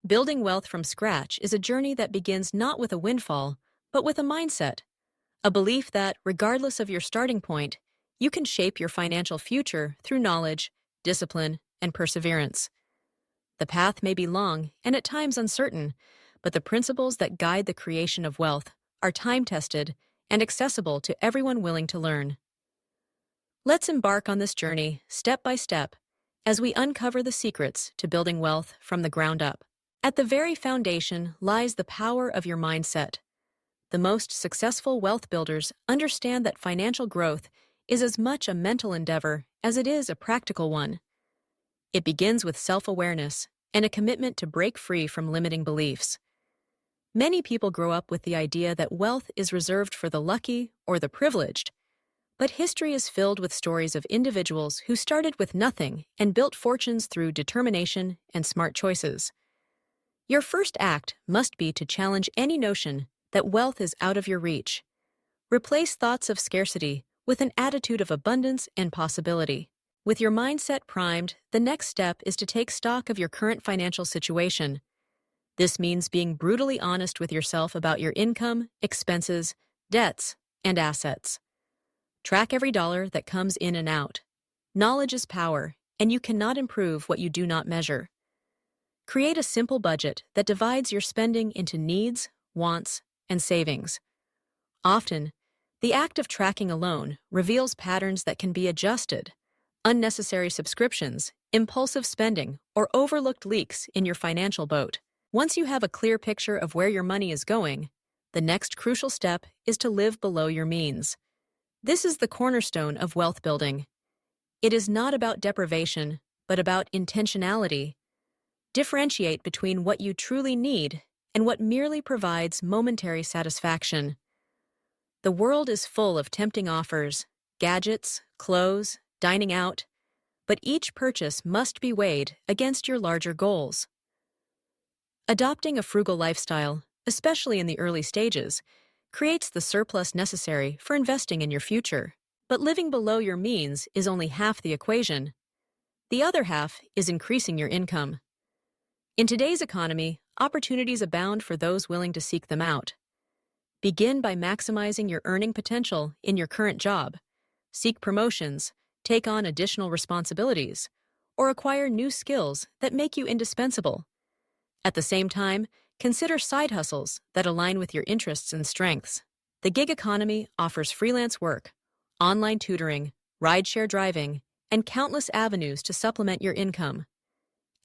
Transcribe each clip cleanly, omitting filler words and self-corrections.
Building wealth from scratch is a journey that begins not with a windfall, but with a mindset, a belief that, regardless of your starting point, you can shape your financial future through knowledge, discipline, and perseverance. The path may be long and at times uncertain, but the principles that guide the creation of wealth are time-tested and accessible to everyone willing to learn. Let's embark on this journey step by step as we uncover the secrets to building wealth from the ground up. At the very foundation lies the power of your mindset. The most successful wealth builders understand that financial growth is as much a mental endeavor as it is a practical one. It begins with self-awareness and a commitment to break free from limiting beliefs. Many people grow up with the idea that wealth is reserved for the lucky or the privileged, but history is filled with stories of individuals who started with nothing and built fortunes through determination and smart choices. Your first act must be to challenge any notion that wealth is out of your reach. Replace thoughts of scarcity with an attitude of abundance and possibility. With your mindset primed, the next step is to take stock of your current financial situation. This means being brutally honest with yourself about your income, expenses, debts, and assets. Track every dollar that comes in and out. Knowledge is power, and you cannot improve what you do not measure. Create a simple budget that divides your spending into needs, wants, and savings. Often, the act of tracking alone reveals patterns that can be adjusted. Unnecessary subscriptions, impulsive spending, or overlooked leaks in your financial boat. Once you have a clear picture of where your money is going, the next crucial step is to live below your means. This is the cornerstone of wealth building. It is not about deprivation, but about intentionality. Differentiate between what you truly need and what merely provides momentary satisfaction. The world is full of tempting offers, gadgets, clothes, dining out, but each purchase must be weighed against your larger goals. Adopting a frugal lifestyle, especially in the early stages, creates the surplus necessary for investing in your future. But living below your means is only half the equation. The other half is increasing your income. In today's economy, opportunities abound for those willing to seek them out. Begin by maximizing your earning potential in your current job. Seek promotions, take on additional responsibilities, or acquire new skills that make you indispensable. At the same time, consider side hustles that align with your interests and strengths. The gig economy offers freelance work, online tutoring, rideshare driving, and countless avenues to supplement your income.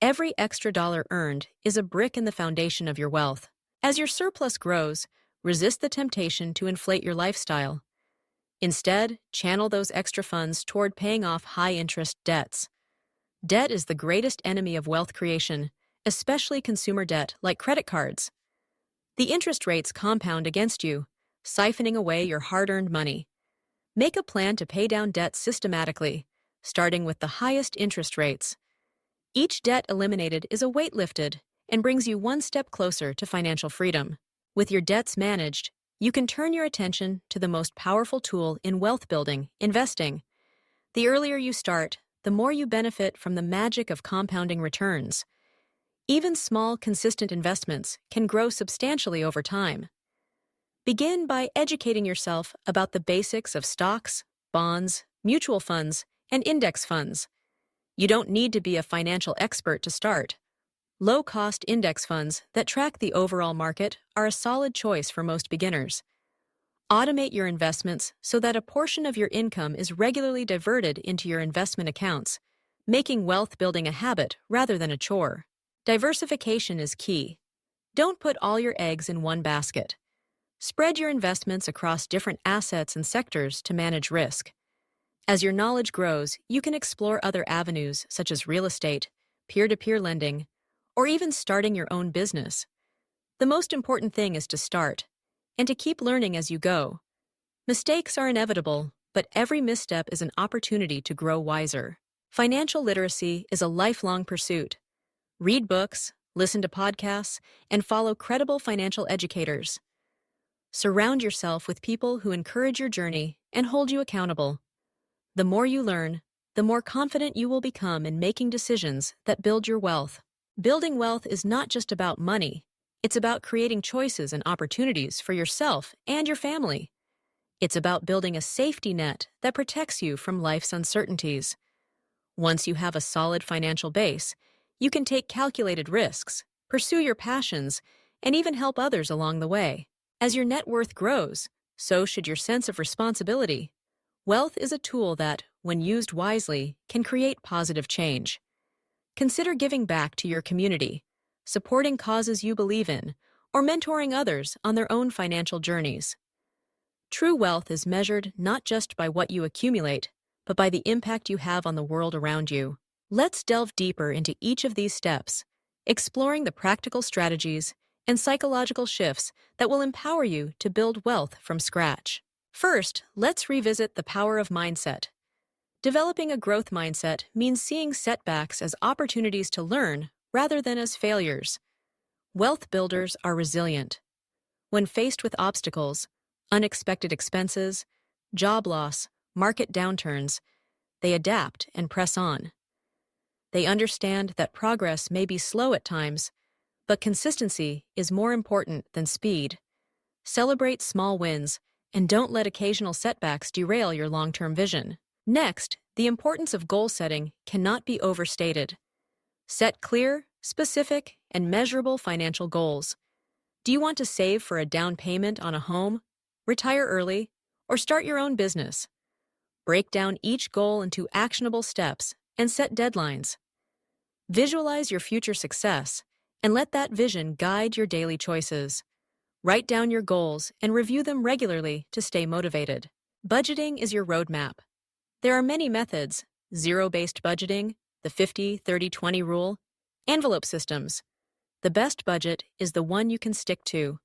Every extra dollar earned is a brick in the foundation of your wealth. As your surplus grows, resist the temptation to inflate your lifestyle. Instead, channel those extra funds toward paying off high-interest debts. Debt is the greatest enemy of wealth creation, especially consumer debt like credit cards. The interest rates compound against you, siphoning away your hard-earned money. Make a plan to pay down debt systematically, starting with the highest interest rates. Each debt eliminated is a weight lifted and brings you one step closer to financial freedom. With your debts managed, you can turn your attention to the most powerful tool in wealth building, investing. The earlier you start, the more you benefit from the magic of compounding returns. Even small, consistent investments can grow substantially over time. Begin by educating yourself about the basics of stocks, bonds, mutual funds, and index funds. You don't need to be a financial expert to start. Low-cost index funds that track the overall market are a solid choice for most beginners. Automate your investments so that a portion of your income is regularly diverted into your investment accounts, making wealth building a habit rather than a chore. Diversification is key. Don't put all your eggs in one basket. Spread your investments across different assets and sectors to manage risk. As your knowledge grows, you can explore other avenues such as real estate, peer-to-peer lending, or even starting your own business. The most important thing is to start, and to keep learning as you go. Mistakes are inevitable, but every misstep is an opportunity to grow wiser. Financial literacy is a lifelong pursuit. Read books, listen to podcasts, and follow credible financial educators. Surround yourself with people who encourage your journey and hold you accountable. The more you learn, the more confident you will become in making decisions that build your wealth. Building wealth is not just about money, it's about creating choices and opportunities for yourself and your family. It's about building a safety net that protects you from life's uncertainties. Once you have a solid financial base, you can take calculated risks, pursue your passions, and even help others along the way. As your net worth grows, so should your sense of responsibility. Wealth is a tool that, when used wisely, can create positive change. Consider giving back to your community, supporting causes you believe in, or mentoring others on their own financial journeys. True wealth is measured not just by what you accumulate, but by the impact you have on the world around you. Let's delve deeper into each of these steps, exploring the practical strategies and psychological shifts that will empower you to build wealth from scratch. First, let's revisit the power of mindset. Developing a growth mindset means seeing setbacks as opportunities to learn rather than as failures. Wealth builders are resilient. When faced with obstacles, unexpected expenses, job loss, market downturns, they adapt and press on. They understand that progress may be slow at times, but consistency is more important than speed. Celebrate small wins and don't let occasional setbacks derail your long-term vision. Next, the importance of goal setting cannot be overstated. Set clear, specific, and measurable financial goals. Do you want to save for a down payment on a home, retire early, or start your own business? Break down each goal into actionable steps and set deadlines. Visualize your future success and let that vision guide your daily choices. Write down your goals and review them regularly to stay motivated. Budgeting is your roadmap. There are many methods: zero-based budgeting, the 50-30-20 rule, envelope systems. The best budget is the one you can stick to.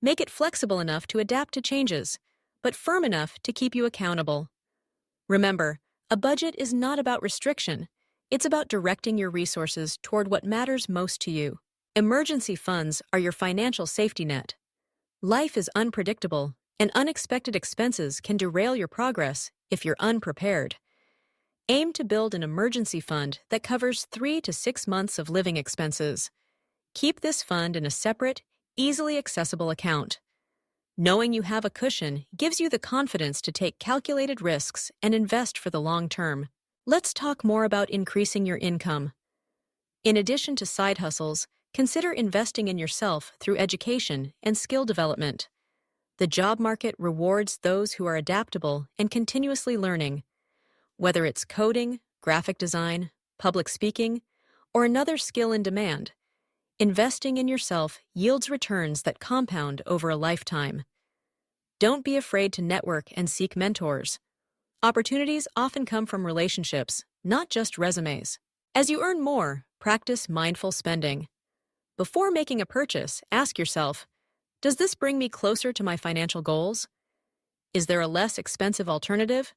Make it flexible enough to adapt to changes, but firm enough to keep you accountable. Remember, a budget is not about restriction. It's about directing your resources toward what matters most to you. Emergency funds are your financial safety net. Life is unpredictable, and unexpected expenses can derail your progress if you're unprepared. Aim to build an emergency fund that covers 3 to 6 months of living expenses. Keep this fund in a separate, easily accessible account. Knowing you have a cushion gives you the confidence to take calculated risks and invest for the long term. Let's talk more about increasing your income. In addition to side hustles, consider investing in yourself through education and skill development. The job market rewards those who are adaptable and continuously learning. Whether it's coding, graphic design, public speaking, or another skill in demand, investing in yourself yields returns that compound over a lifetime. Don't be afraid to network and seek mentors. Opportunities often come from relationships, not just resumes. As you earn more, practice mindful spending. Before making a purchase, ask yourself, does this bring me closer to my financial goals? Is there a less expensive alternative?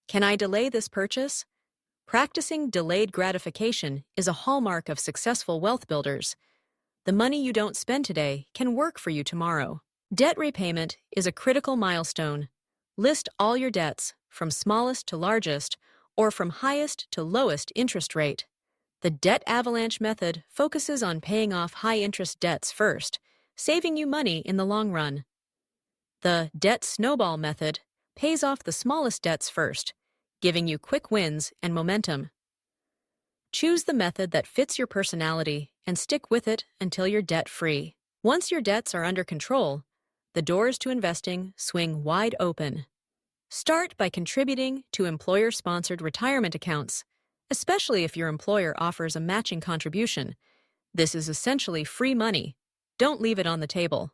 Can I delay this purchase? Practicing delayed gratification is a hallmark of successful wealth builders. The money you don't spend today can work for you tomorrow. Debt repayment is a critical milestone. List all your debts, from smallest to largest, or from highest to lowest interest rate. The debt avalanche method focuses on paying off high-interest debts first, saving you money in the long run. The debt snowball method pays off the smallest debts first, giving you quick wins and momentum. Choose the method that fits your personality and stick with it until you're debt-free. Once your debts are under control, the doors to investing swing wide open. Start by contributing to employer-sponsored retirement accounts, especially if your employer offers a matching contribution. This is essentially free money. Don't leave it on the table.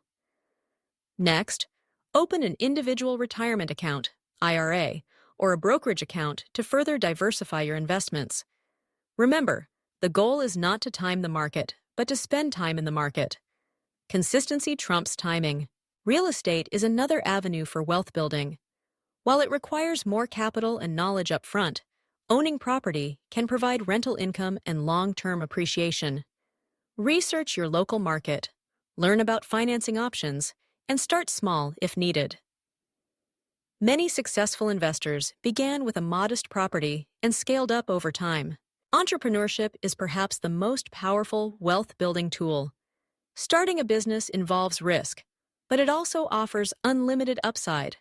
Next, open an individual retirement account, IRA, or a brokerage account to further diversify your investments. Remember, the goal is not to time the market, but to spend time in the market. Consistency trumps timing. Real estate is another avenue for wealth building. While it requires more capital and knowledge up front, owning property can provide rental income and long-term appreciation. Research your local market, learn about financing options, and start small if needed. Many successful investors began with a modest property and scaled up over time. Entrepreneurship is perhaps the most powerful wealth-building tool. Starting a business involves risk, but it also offers unlimited upside.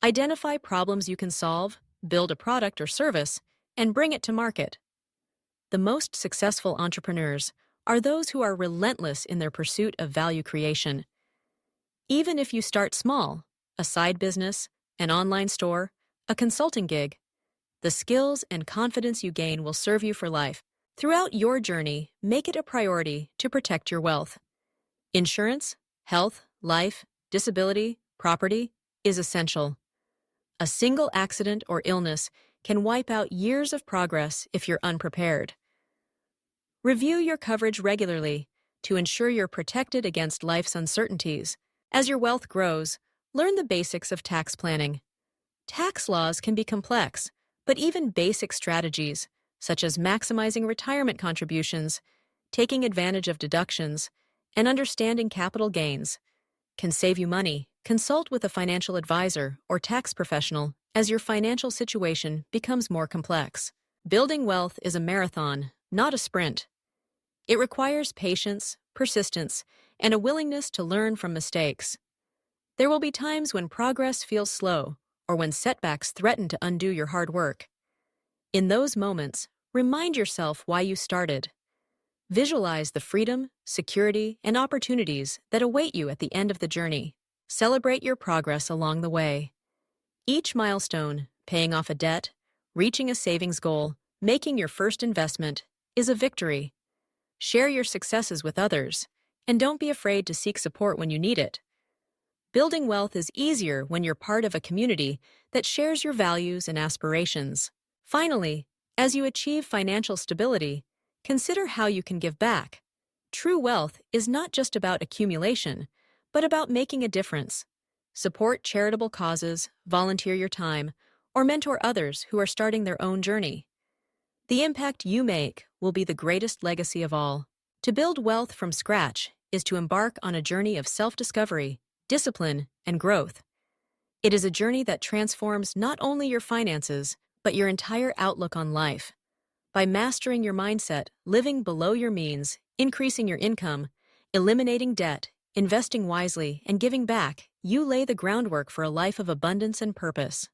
Identify problems you can solve, build a product or service, and bring it to market. The most successful entrepreneurs are those who are relentless in their pursuit of value creation. Even if you start small, a side business, an online store, a consulting gig, the skills and confidence you gain will serve you for life. Throughout your journey, make it a priority to protect your wealth. Insurance, health, life, disability, property is essential. A single accident or illness can wipe out years of progress if you're unprepared. Review your coverage regularly to ensure you're protected against life's uncertainties. As your wealth grows, learn the basics of tax planning. Tax laws can be complex, but even basic strategies, such as maximizing retirement contributions, taking advantage of deductions, and understanding capital gains, can save you money. Consult with a financial advisor or tax professional as your financial situation becomes more complex. Building wealth is a marathon, not a sprint. It requires patience, persistence, and a willingness to learn from mistakes. There will be times when progress feels slow or when setbacks threaten to undo your hard work. In those moments, remind yourself why you started. Visualize the freedom, security, and opportunities that await you at the end of the journey. Celebrate your progress along the way. Each milestone, paying off a debt, reaching a savings goal, making your first investment, is a victory. Share your successes with others, and don't be afraid to seek support when you need it. Building wealth is easier when you're part of a community that shares your values and aspirations. Finally, as you achieve financial stability, consider how you can give back. True wealth is not just about accumulation, but about making a difference. Support charitable causes, volunteer your time, or mentor others who are starting their own journey. The impact you make will be the greatest legacy of all. To build wealth from scratch is to embark on a journey of self-discovery, discipline, and growth. It is a journey that transforms not only your finances, but your entire outlook on life. By mastering your mindset, living below your means, increasing your income, eliminating debt, investing wisely, and giving back, you lay the groundwork for a life of abundance and purpose.